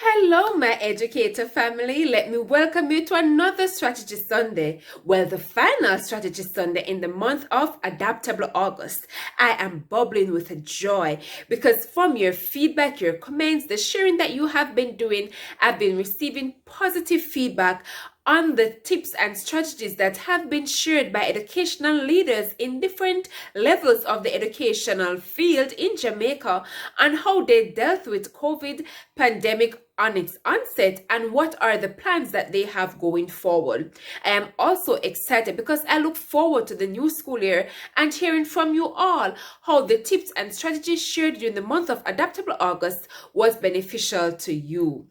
Hello, my educator family. Let me welcome you to another Strategy Sunday. Well, the final Strategy Sunday in the month of Adaptable August. I am bubbling with joy because from your feedback, your comments, the sharing that you have been doing, I've been receiving positive feedback on the tips and strategies that have been shared by educational leaders in different levels of the educational field in Jamaica on how they dealt with COVID pandemic on its onset and what are the plans that they have going forward. I am also excited because I look forward to the new school year and hearing from you all how the tips and strategies shared during the month of Adaptable August was beneficial to you.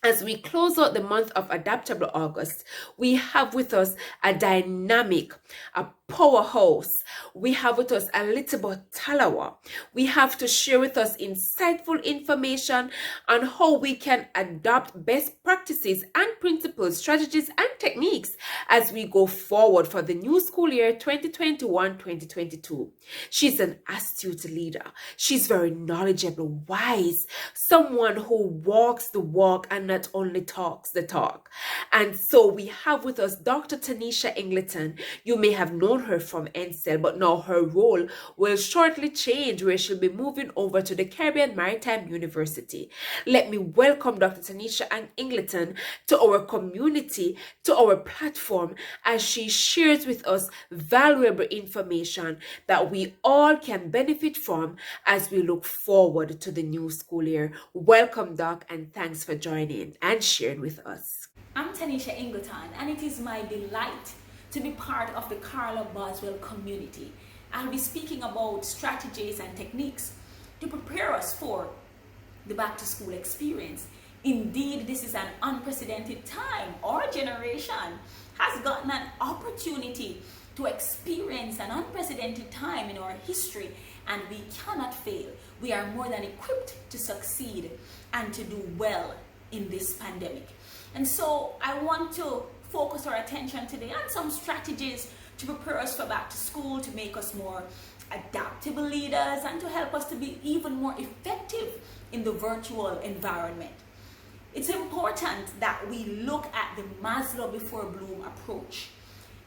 As we close out the month of Adaptable August, we have with us a dynamic, a powerhouse. We have with us a little bit talawa. We have to share with us insightful information on how we can adopt best practices and principles, strategies, and techniques as we go forward for the new school year 2021-2022. She's an astute leader. She's very knowledgeable, wise, someone who walks the walk and not only talks the talk. And so we have with us Dr. Taneisha Ingleton. You may have known her from NCEL, but now her role will shortly change where she'll be moving over to the Caribbean Maritime University. Let me welcome Dr. Taneisha Ingleton to our community, to our platform, as she shares with us valuable information that we all can benefit from as we look forward to the new school year. Welcome, Doc, and thanks for joining and sharing with us. I'm Taneisha Ingleton, and it is my delight to be part of the Carla Boswell community. I'll be speaking about strategies and techniques to prepare us for the back to school experience. Indeed, this is an unprecedented time. Our generation has gotten an opportunity to experience an unprecedented time in our history, and we cannot fail. We are more than equipped to succeed and to do well in this pandemic. And so I want to focus our attention today on some strategies to prepare us for back to school, to make us more adaptable leaders, and to help us to be even more effective in the virtual environment. It's important that we look at the Maslow before Bloom approach,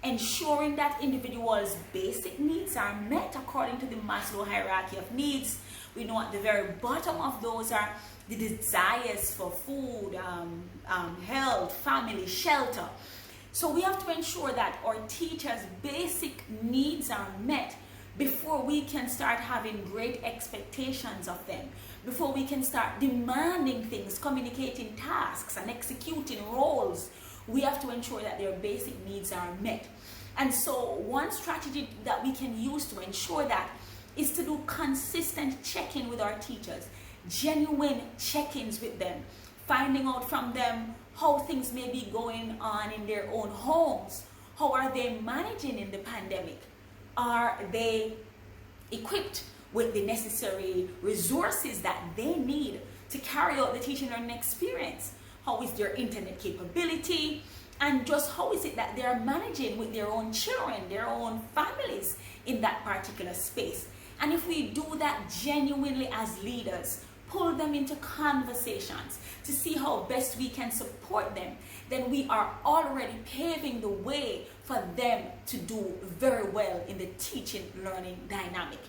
ensuring that individuals' basic needs are met according to the Maslow hierarchy of needs. We know at the very bottom of those are the desires for food, health, family, shelter. So we have to ensure that our teachers' basic needs are met before we can start having great expectations of them, before we can start demanding things, communicating tasks, and executing roles. We have to ensure that their basic needs are met. And so one strategy that we can use to ensure that is to do consistent check-in with our teachers, genuine check-ins with them, finding out from them how things may be going on in their own homes. How are they managing in the pandemic? Are they equipped with the necessary resources that they need to carry out the teaching learning experience? How is their internet capability? And just how is it that they are managing with their own children, their own families in that particular space? And if we do that genuinely as leaders, pull them into conversations to see how best we can support them, then we are already paving the way for them to do very well in the teaching learning dynamic.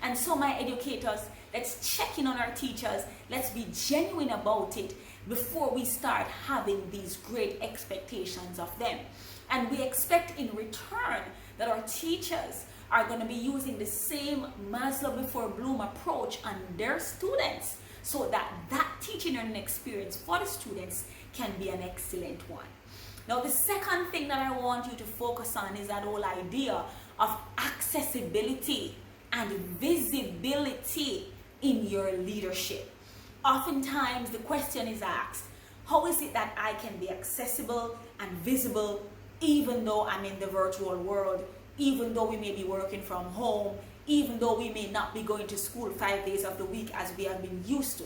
And so my educators, let's check in on our teachers. Let's be genuine about it before we start having these great expectations of them. And we expect in return that our teachers are going to be using the same Maslow before Bloom approach on their students, so that that teaching and experience for the students can be an excellent one. Now, the second thing that I want you to focus on is that whole idea of accessibility and visibility in your leadership. Oftentimes the question is asked, how is it that I can be accessible and visible even though I'm in the virtual world, even though we may be working from home, even though we may not be going to school 5 days of the week as we have been used to?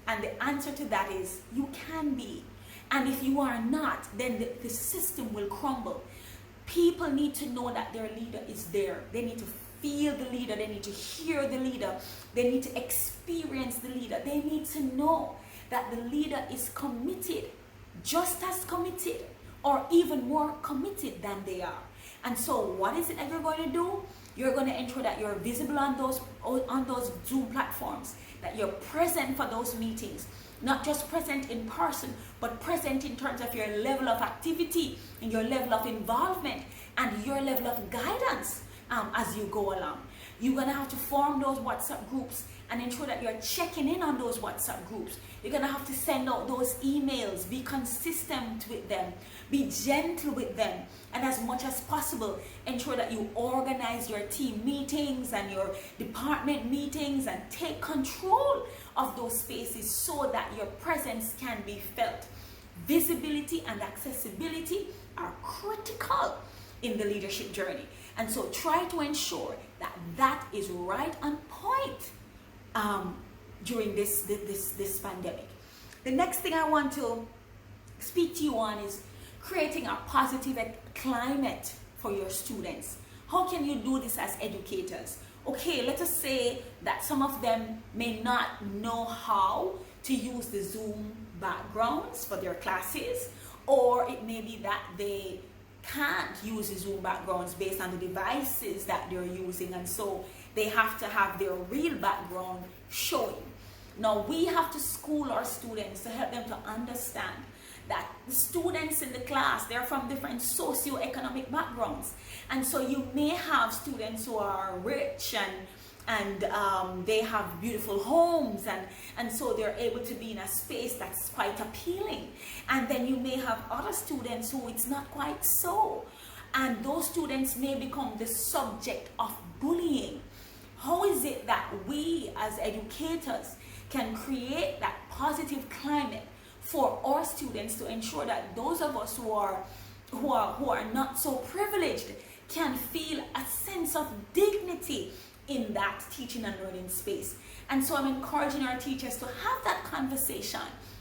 And the answer to that is you can be. And if you are not, then the system will crumble. People need to know that their leader is there. They need to feel the leader. They need to hear the leader. They need to experience the leader. They need to know that the leader is committed, just as committed, or even more committed than they are. And so what is it that you're going to do? You're going to ensure that you're visible on those Zoom platforms, that you're present for those meetings, not just present in person, but present in terms of your level of activity and your level of involvement and your level of guidance as you go along. You're going to have to form those WhatsApp groups and ensure that you're checking in on those WhatsApp groups. You're going to have to send out those emails, be consistent with them, be gentle with them, and as much as possible, ensure that you organize your team meetings and your department meetings and take control of those spaces so that your presence can be felt. Visibility and accessibility are critical in the leadership journey. And so try to ensure that that is right on point during this pandemic. The next thing I want to speak to you on is creating a positive climate for your students. How can you do this as educators? Okay, let us say that some of them may not know how to use the Zoom backgrounds for their classes, or it may be that they can't use the Zoom backgrounds based on the devices that they're using, and so they have to have their real background showing. Now we have to school our students to help them to understand that the students in the class, they're from different socio-economic backgrounds, and so you may have students who are rich and they have beautiful homes, and so they're able to be in a space that's quite appealing. And then you may have other students who it's not quite so, and those students may become the subject of bullying. How is it that we as educators can create that positive climate for our students to ensure that those of us who are not so privileged can feel a sense of dignity in that teaching and learning space? And so I'm encouraging our teachers to have that conversation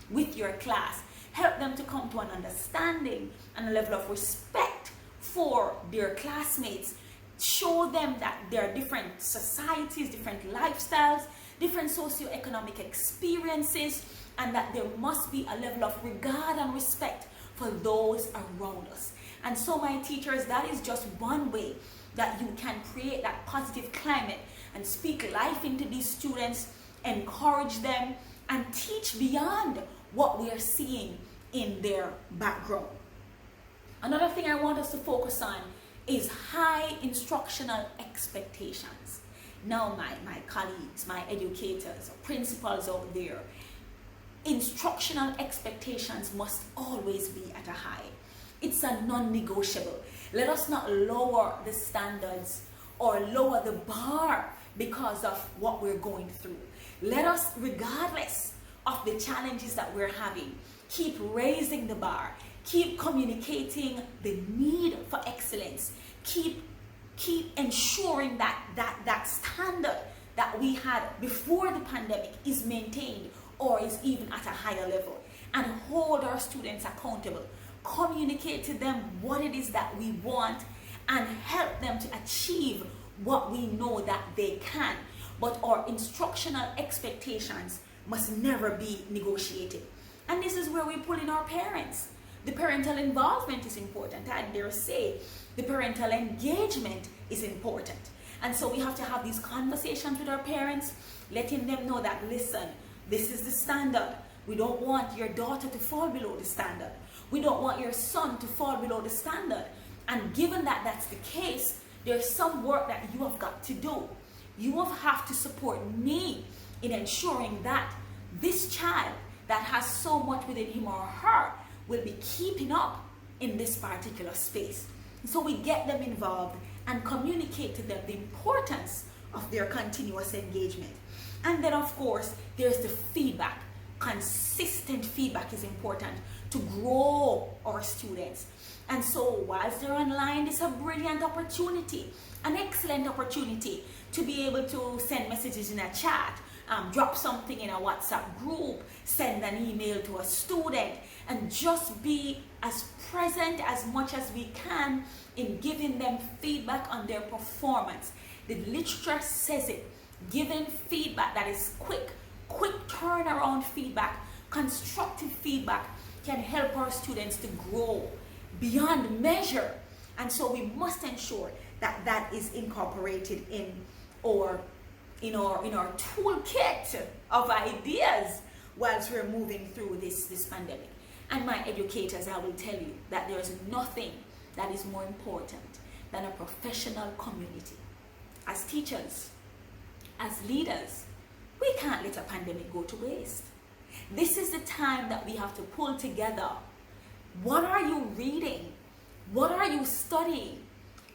with your class, help them to come to an understanding and a level of respect for their classmates. Show them that there are different societies, different lifestyles, different socioeconomic experiences, and that there must be a level of regard and respect for those around us. And so my teachers, that is just one way that you can create that positive climate and speak life into these students, encourage them, and teach beyond what we are seeing in their background. Another thing I want us to focus on is high instructional expectations. Now my colleagues, my educators, principals out there, instructional expectations must always be at a high. It's a non-negotiable. Let us not lower the standards or lower the bar because of what we're going through. Let us, regardless of the challenges that we're having, keep raising the bar, keep communicating the need for excellence, keep ensuring that standard that we had before the pandemic is maintained or is even at a higher level, and hold our students accountable. Communicate to them what it is that we want and help them to achieve what we know that they can. But our instructional expectations must never be negotiated. And this is where we pull in our parents. The parental involvement is important. I dare say the parental engagement is important. And so we have to have these conversations with our parents, letting them know that, listen, this is the standard. We don't want your daughter to fall below the standard. We don't want your son to fall below the standard. And given that that's the case, there's some work that you have got to do. You will have to support me in ensuring that this child that has so much within him or her will be keeping up in this particular space. So we get them involved and communicate to them the importance of their continuous engagement. And then of course, there's the feedback. Consistent feedback is important to grow our students. And so whilst they're online, it's a brilliant opportunity, an excellent opportunity to be able to send messages in a chat, drop something in a WhatsApp group, send an email to a student, and just be as present as much as we can in giving them feedback on their performance. The literature says it. Giving feedback that is quick turnaround feedback Constructive feedback can help our students to grow beyond measure. And so we must ensure that that is incorporated in our toolkit of ideas whilst we're moving through this pandemic. And my educators, I will tell you that there is nothing that is more important than a professional community. As teachers, as leaders, we can't let a pandemic go to waste. This is the time that we have to pull together. What are you reading? What are you studying?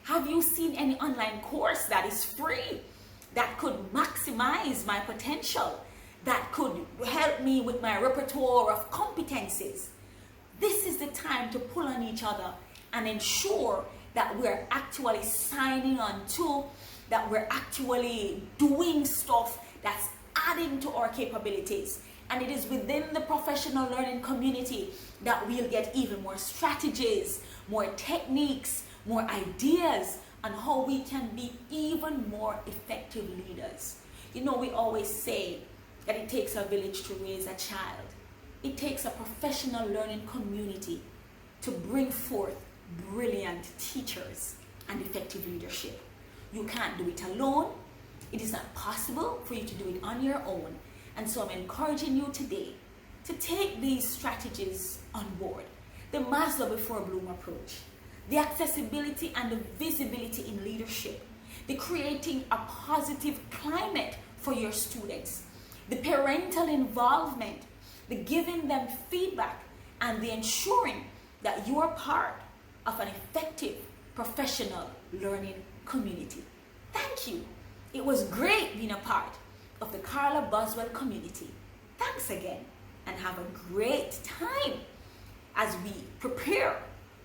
Have you seen any online course that is free, that could maximize my potential, that could help me with my repertoire of competencies? This is the time to pull on each other and ensure that we're actually signing on to, that we're actually doing stuff that's adding to our capabilities. And it is within the professional learning community that we'll get even more strategies, more techniques, more ideas on how we can be even more effective leaders. You know, we always say that it takes a village to raise a child. It takes a professional learning community to bring forth brilliant teachers and effective leadership. You can't do it alone. It is not possible for you to do it on your own. And so I'm encouraging you today to take these strategies on board. The Maslow before Bloom approach, the accessibility and the visibility in leadership, the creating a positive climate for your students, the parental involvement, the giving them feedback, and the ensuring that you are part of an effective professional learning community. Thank you. It was great being a part of the Carla Boswell community. Thanks again, and have a great time as we prepare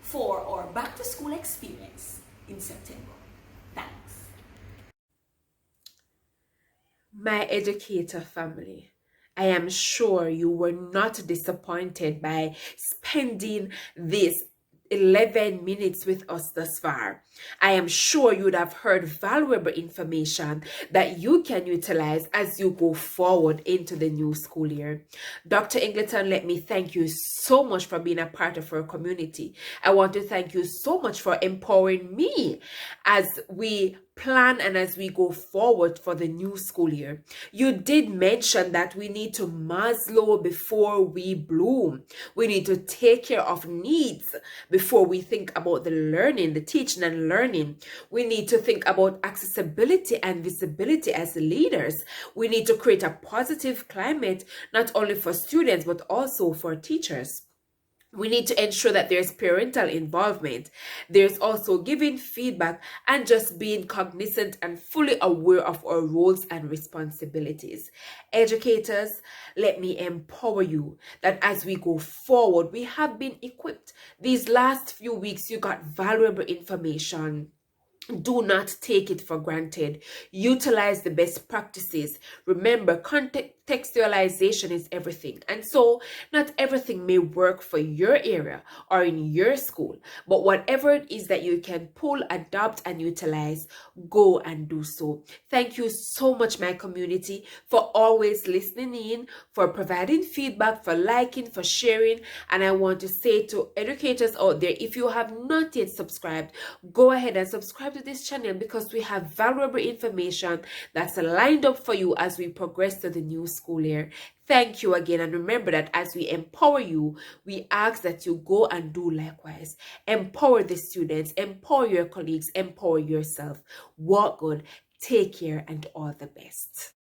for our back to school experience in September. Thanks. My educator family, I am sure you were not disappointed by spending this 11 minutes with us thus far. I am sure you would have heard valuable information that you can utilize as you go forward into the new school year. Dr. Ingleton, let me thank you so much for being a part of our community. I want to thank you so much for empowering me as we plan and as we go forward for the new school year. You did mention that we need to Maslow before we bloom. We need to take care of needs before we think about the learning, the teaching and learning. We need to think about accessibility and visibility as leaders. We need to create a positive climate, not only for students, but also for teachers. We need to ensure that there's parental involvement. There's also giving feedback and just being cognizant and fully aware of our roles and responsibilities. Educators, let me empower you that as we go forward, we have been equipped. These last few weeks, you got valuable information. Do not take it for granted. Utilize the best practices. Remember, contextualization is everything. And so, not everything may work for your area or in your school. But whatever it is that you can pull, adopt, and utilize, go and do so. Thank you so much, my community, for always listening in, for providing feedback, for liking, for sharing. And I want to say to educators out there, if you have not yet subscribed, go ahead and subscribe to this channel because we have valuable information that's lined up for you as we progress to the new school year. Thank you again, and remember that as we empower you, we ask that you go and do likewise. Empower the students, empower your colleagues, empower yourself. Walk good, take care, and all the best.